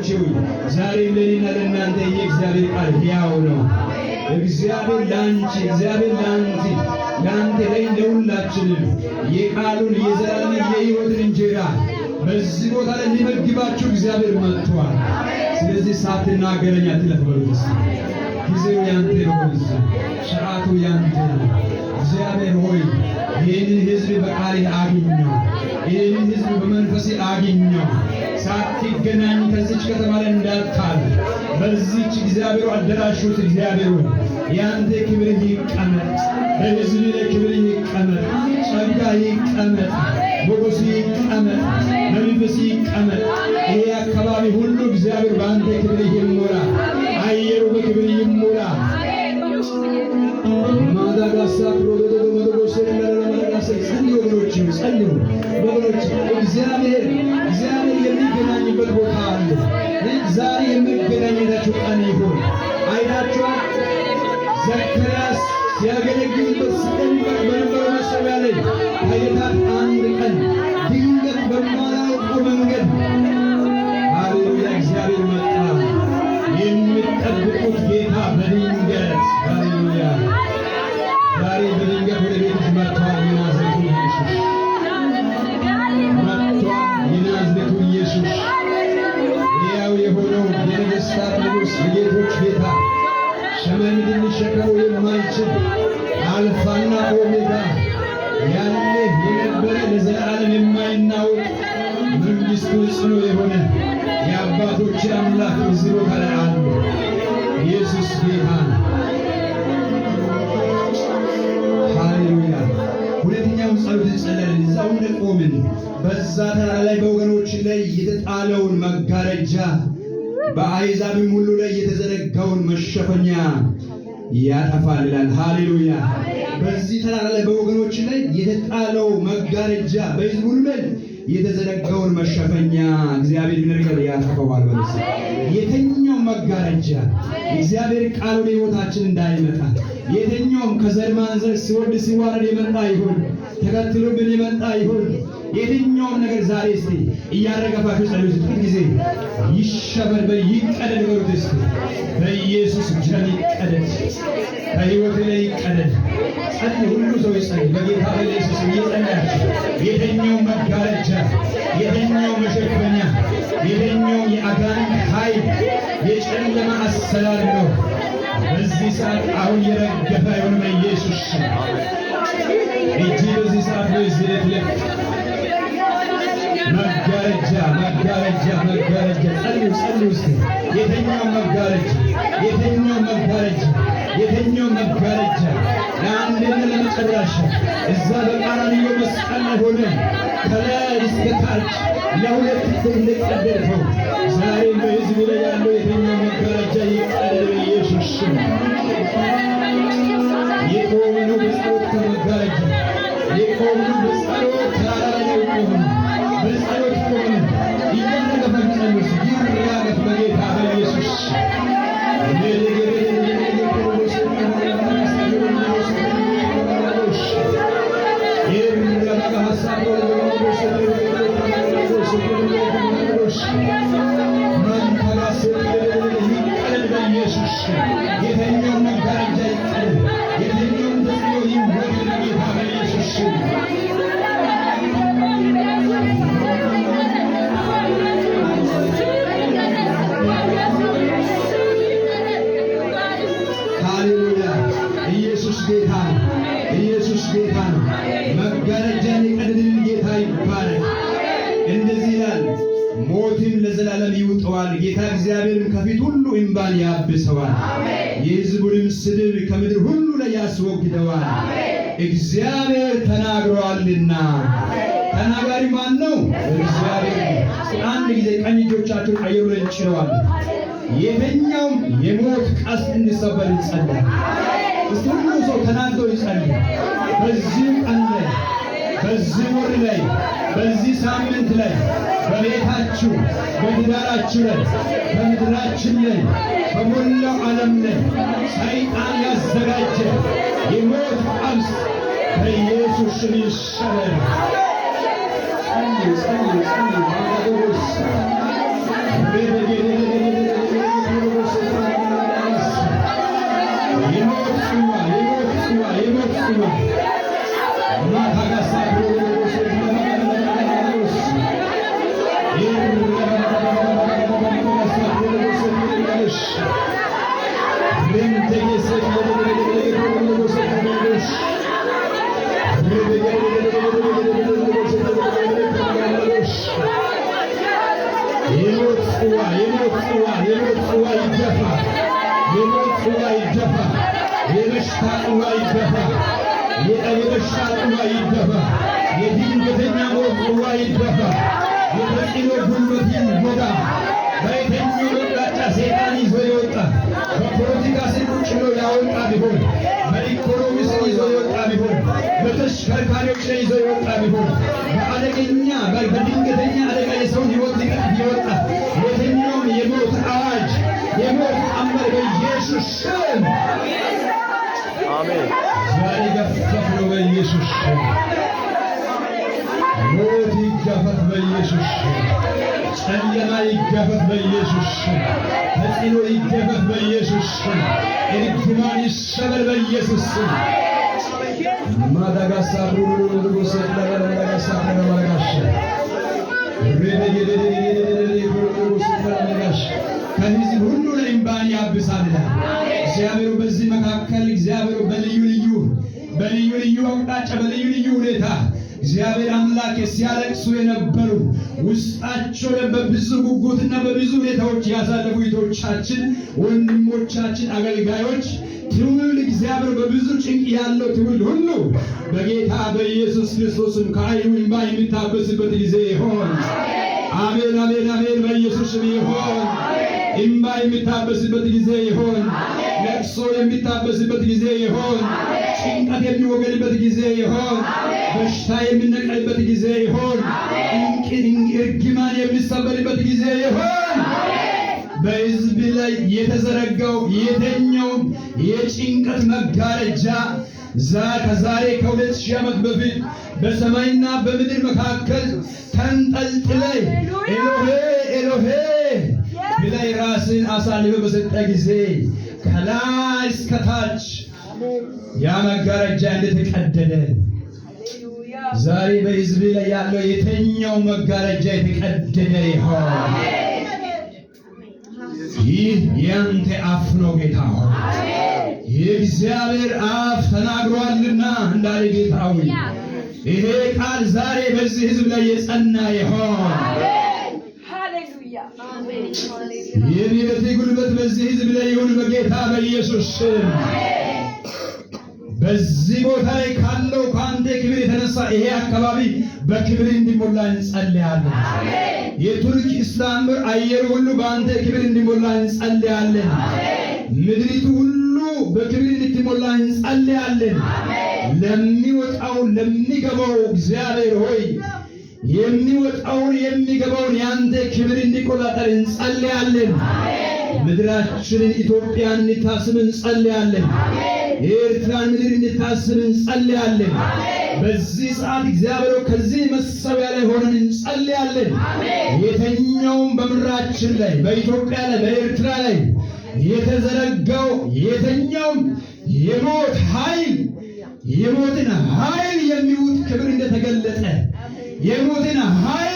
ወገኖቼ ሆይ ዛሬም ለእኔና ለእናንተ የእግዚአብሔር ቃል ሕያው ነው። እግዚአብሔር ለአንቺ፣ እግዚአብሔር ለአንተ፣ ለአንተ ላይ ለሁላችንም የቃሉን የዘላለም የሕይወትን እንጀራ በዚህ ቦታ ላይ ሊመግባችሁ እግዚአብሔር መጥቷል። ስለዚህ ሳትናገረኝ አትለፍ በሉት። ጊዜው ያንተ ነው። ሥርዓቱ ያንተ ነው። እግዚአብሔር ሆይ ይህንን ሕዝብ በቃልህ አግኘው፣ ይህንን ሕዝብ በመንፈሴ አግኘው። ሳትገናኝ ከዚች ከተማ ላይ እንዳታልፍ በዚች እግዚአብሔር አዳራሽ ውስጥ እግዚአብሔር ሆይ ያንተ ክብርህ ይቀመጥ፣ በሕዝብ ላይ ክብርህ ይቀመጥ፣ ጸጋ ይቀመጥ፣ ሞገስ ይቀመጥ፣ መንፈስ ይቀመጥ። ይሄ አካባቢ ሁሉ እግዚአብሔር በአንተ ክብርህ ይሞላ፣ አየሩ በክብርህ ይሞላ። ጸልዩ ወገኖች፣ እግዚአብሔር የሚገናኝበት ቦታ አለ። ዛሬ የሚገናኝላችሁ ቀን ይሁን። አይታችኋል፣ ዘካርያስ ሲያገለግልበት ሲጠብቅ በነበረው መሠዊያ ላይ ከዕለታት አንድ ቀን ድንገት በማያውቀው መንገድ ሃሌሉያ እግዚአብሔር መጣ። የምትጠብቁት ጌታ በድንገት ሃሌሉያ ዛሬ በድንገት ወደ ቤትሽ መጥቷል። የናዝሬቱ ኢየሱስ መጥቷል። የናዝሬቱ ኢየሱስ ሕያው የሆነው የነገሥታት ንጉሥ የጌቶች ጌታ ሰማይ ምድር ሊሸከመው የማይችል አልፋና ኦሜጋ ያለ የነበረ ለዘላለም የማይናወጥ መንግሥቱ ጽኑ የሆነ የአባቶች አምላክ እዚህ ቦታ ላይ አለ። ኢየሱስ ጌታ ነው። ሃሌሉያ። ሁለተኛውን ጸሎት እንጸልያለን። እዛው እንደቆምን በዛ ተራራ ላይ በወገኖች ላይ የተጣለውን መጋረጃ በአሕዛብም ሁሉ ላይ የተዘረጋውን መሸፈኛ ያጠፋል ይላል። ሃሌሉያ። በዚህ ተራራ ላይ በወገኖች ላይ የተጣለው መጋረጃ በሕዝብ ሁሉ ላይ የተዘረጋውን መሸፈኛ እግዚአብሔር ይነርጋል ያጠፋዋል። በለስ የተኛው መጋረጃ እግዚአብሔር ቃል ወደ ሕይወታችን እንዳይመጣ የተኛውም ከዘር ማንዘር ሲወርድ ሲዋረድ የመጣ ይሁን ተከትሎብን የመጣ ይሁን የትኛውም ነገር ዛሬ እስቲ እያረጋፋችሁ ጸልዩ። ጥቂት ጊዜ ይሸበር በይቀደድ በሉት። እስቲ በኢየሱስ ደም ይቀደድ፣ በሕይወት ላይ ይቀደድ። ጸልዩ፣ ሁሉ ሰው ይጸልይ። በጌታ በኢየሱስ እየጸለያችሁ የተኛው መጋረጃ፣ የተኛው መሸፈኛ፣ የተኛው የአጋንንት ኃይል የጨለማ አሰራር ነው በዚህ ሰዓት አሁን የረገፈ ይሁን በኢየሱስ እጅ በዚህ ሰዓት በዚህ ለትለፍ መጋረጃ መጋረጃ መጋረጃ ጸልዩ ጸልዩ። እስቲ የተኛው መጋረጃ የተኛው መጋረጃ የተኛው መጋረጃ ለአንድና ለመጨረሻ እዛ በቀራንዮ መስቀል ላይ ሆነ ከላይ እስከ ታች ለሁለት እንደቀደደው ዛሬ በሕዝብ ላይ ያለው የተኛው መጋረጃ ይቀደድ በኢየሱስ ስም። የቆመው በጸሎት ከመጋረጃ የቆመው በጸሎት ተራራ ላይ የቆመው በጸሎት ቆመ እያረገፈን ጸሎት ይራገፍ በጌታ በኢየሱስ የተኛው መጋረጃ ይቀደድ፣ የተኛው ተጽዕኖ ይወገድ በጌታ በኢየሱስ ሃሌሉያ። ኢየሱስ ጌታ ነው። ኢየሱስ ጌታ ነው። መጋረጃን የቀደደልን ጌታ ይባላል። እንደዚህ ይላል፣ ሞትን ለዘላለም ይውጠዋል፣ ጌታ እግዚአብሔርም ከፊት ሁሉ እንባን ያብሰዋል፣ የሕዝቡንም ስድብ ከምድር ሁሉ ላይ ያስወግደዋል። እግዚአብሔር ተናግሯልና። ተናጋሪ ማን ነው? እግዚአብሔር። አንድ ጊዜ ቀኝ እጆቻችሁን ቀይሩ ላይ ጭነዋል። የተኛውም የሞት ቀስት እንዲሰበር ይጸልይ። እስቲ ሁሉ ሰው ተናግሮ ይጸልይ። በዚህ ቀን ላይ፣ በዚህ ወር ላይ፣ በዚህ ሳምንት ላይ፣ በቤታችሁ፣ በትዳራችሁ ላይ፣ በምድራችን ላይ፣ በሞላው ዓለም ላይ ሰይጣን ያዘጋጀ የሞት ቀስት በኢየሱስ ስም ይሰበር። ጸልዩ ጸልዩ ጸልዩ። የሞት ጽዋ ይደፋ። የሞት ጽዋ ይደፋ። የበሽታ ጽዋ ይደፋ። የበሽታ ጽዋ ይደፋ። የድንገተኛ ሞት ጽዋ ይደፋ። የተጽዕኖ ጉልበት ይጎዳ። በየትኛው አቅጣጫ ሰይጣን ይዞ የወጣ በፖለቲካ ስር ቁጭ ብሎ ያወጣ ቢሆን፣ በኢኮኖሚ ስር ይዞ የወጣ ቢሆን፣ በተሽከርካሪዎች ላይ ይዞ የወጣ ቢሆን፣ በአደገኛ በድንገተኛ አደጋ የሰውን ሕይወት ሊቀጥፍ የወጣ የትኛውም የሞት አዋጅ የሞት ቀንበር በኢየሱስ ስም አሜን ዛሬ ገፈፍ ነው በኢየሱስ ስም። ሞት ይገፈፍ በኢየሱስ ስም። ጨለማ ይገፈፍ በኢየሱስ ስም። ተጽዕኖ ይገፈፍ በኢየሱስ ስም። እርግማን ይሰበር በኢየሱስ ስም። ማዳጋሳ ከሕዝብ ሁሉ ላይ እንባን ያብሳል። እግዚአብሔር በዚህ መካከል እግዚአብሔር በልዩ ልዩ አቅጣጫ በልዩ ልዩ ሁኔታ እግዚአብሔር አምላክ ሲያለቅሱ የነበሩ ውስጣቸው በብዙ ጉጉትና በብዙ ሁኔታዎች ያሳለፉ እህቶቻችን፣ ወንድሞቻችን፣ አገልጋዮች ትውልድ እግዚአብሔር በብዙ ጭንቅ ያለው ትውልድ ሁሉ በጌታ በኢየሱስ ክርስቶስም ከዓይኑ እንባ የሚታበስበት ጊዜ ይሆን። አሜን አሜን አሜን። በኢየሱስ ስም ይሆን። እንባ የሚታበስበት ጊዜ ይሆን። ለቅሶ የሚታበስበት ጊዜ ይሆን። ጭንቀት የሚወገድበት ጊዜ ይሆን። በሽታ የሚነቀልበት ጊዜ ይሆን። እርግማን የሚሰበርበት ጊዜ ይሆን። በሕዝብ ላይ የተዘረጋው የትኛውም የጭንቀት መጋረጃ ከዛሬ ከ2000 ዓመት በፊት በሰማይና በምድር መካከል ተንጠልጥለህ ኤሎሄ ኤሎሄ ብለህ ራስን አሳልፈህ በሰጠ ጊዜ ከላይ እስከ ታች ያ መጋረጃ እንደተቀደደ ዛሬ በሕዝብ ላይ ያለው የትኛው መጋረጃ የተቀደደ ይሆን። ይህ ያንተ አፍ ነው ጌታ ሆይ። የእግዚአብሔር አፍ ተናግሯልና እንዳለ ጌታ ሆይ ይሄ ቃል ዛሬ በዚህ ሕዝብ ላይ የጸና ይሆን። የምህረት ጉልበት በዚህ ሕዝብ ላይ ይሁን በጌታ በኢየሱስ ስም። በዚህ ቦታ ላይ ካለው ከአንተ ክብር የተነሳ ይሄ አካባቢ በክብር እንዲሞላ እንጸልያለን። የቱርክ ኢስታንቡል አየር ሁሉ በአንተ ክብር እንዲሞላ እንጸልያለን። ምድሪቱ ሁሉ በክብር እንድትሞላ እንጸልያለን። ለሚወጣው ለሚገባው እግዚአብሔር ሆይ የሚወጣውን የሚገባውን ያንተ ክብር እንዲቆጣጠር እንጸልያለን። ምድራችንን ኢትዮጵያን እንድታስብ እንጸልያለን። የኤርትራን ምድር እንድታስብ እንጸልያለን። በዚህ ሰዓት እግዚአብሔር ከዚህ መሰዊያ ላይ ሆነን እንጸልያለን። የተኛውም በምድራችን ላይ በኢትዮጵያ ላይ በኤርትራ ላይ የተዘረጋው የተኛውም የሞት ኃይል የሞትን ኃይል የሚውጥ ክብር እንደተገለጠ የሞትን ኃይል